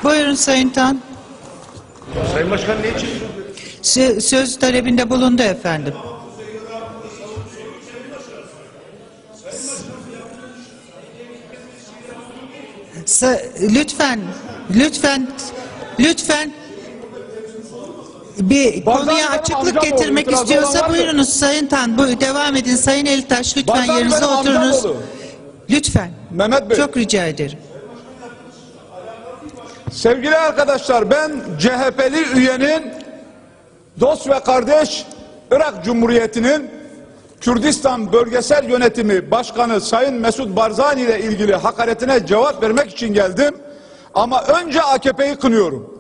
Buyurun Sayın Tan. Sayın Başkan ne için? Söz talebinde bulundu efendim. Lütfen bir konuya açıklık getirmek istiyorsa buyurunuz Sayın Tan. Devam edin Sayın Elitaş, lütfen yerinize oturunuz. Lütfen. Mehmet Bey. Çok rica ederim. Sevgili arkadaşlar, ben CHP'li üyenin dost ve kardeş Irak Cumhuriyeti'nin Kürdistan Bölgesel Yönetimi Başkanı Sayın Mesut Barzani ile ilgili hakaretine cevap vermek için geldim. Ama önce AKP'yi kınıyorum.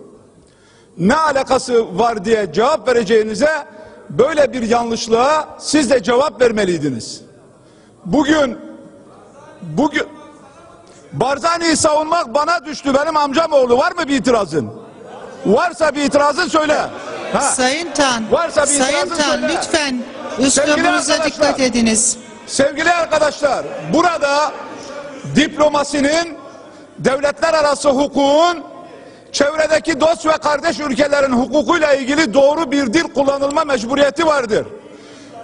Ne alakası var diye cevap vereceğinize böyle bir yanlışlığa siz de cevap vermeliydiniz. Bugün Barzani'yi savunmak bana düştü. Benim amcam oğlu. Var mı bir itirazın? Varsa bir itirazın söyle. Ha. Sayın Tan, Varsa bir Sayın Tan söyle. lütfen üslubunuza dikkat ediniz. Sevgili arkadaşlar, burada diplomasinin, devletler arası hukukun, çevredeki dost ve kardeş ülkelerin hukukuyla ilgili doğru bir dil kullanılma mecburiyeti vardır.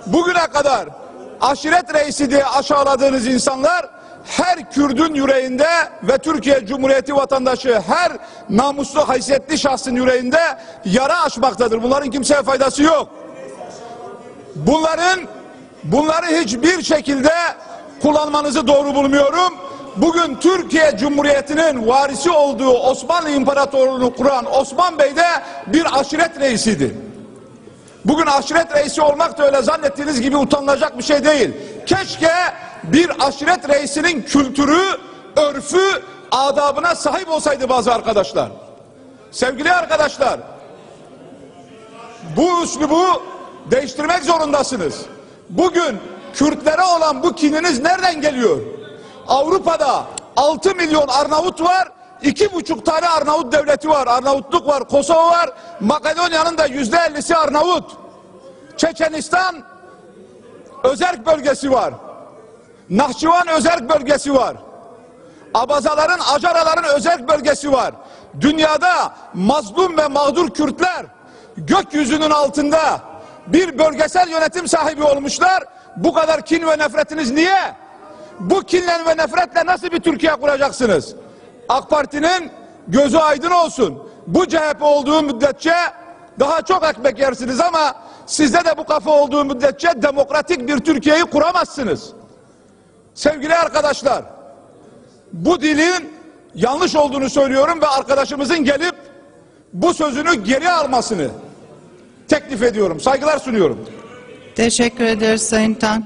Bugüne kadar aşiret reisi diye aşağıladığınız insanlar her Kürdün yüreğinde ve Türkiye Cumhuriyeti vatandaşı her namuslu haysiyetli şahsın yüreğinde yara açmaktadır. Bunların kimseye faydası yok. Bunları hiçbir şekilde kullanmanızı doğru bulmuyorum. Bugün Türkiye Cumhuriyeti'nin varisi olduğu Osmanlı İmparatorluğu'nu kuran Osman Bey de bir aşiret reisiydi. Bugün aşiret reisi olmak da öyle zannettiğiniz gibi utanılacak bir şey değil. Keşke bir aşiret reisinin kültürü, örfü, adabına sahip olsaydı bazı arkadaşlar. Sevgili arkadaşlar, bu üslubu değiştirmek zorundasınız. Bugün Kürtlere olan bu kininiz nereden geliyor? Avrupa'da 6 milyon Arnavut var, 2,5 tane Arnavut devleti var. Arnavutluk var, Kosova var, Makedonya'nın da %50'si Arnavut. Çeçenistan özerk bölgesi var. Nahçıvan özerk bölgesi var. Abazaların, Acaraların özerk bölgesi var. Dünyada mazlum ve mağdur Kürtler gökyüzünün altında bir bölgesel yönetim sahibi olmuşlar. Bu kadar kin ve nefretiniz niye? Bu kinle ve nefretle nasıl bir Türkiye kuracaksınız? AK Parti'nin gözü aydın olsun. Bu CHP olduğu müddetçe daha çok ekmek yersiniz ama sizde de bu kafa olduğu müddetçe demokratik bir Türkiye'yi kuramazsınız. Sevgili arkadaşlar, bu dilin yanlış olduğunu söylüyorum ve arkadaşımızın gelip bu sözünü geri almasını teklif ediyorum. Saygılar sunuyorum. Teşekkür ederiz Sayın Tan.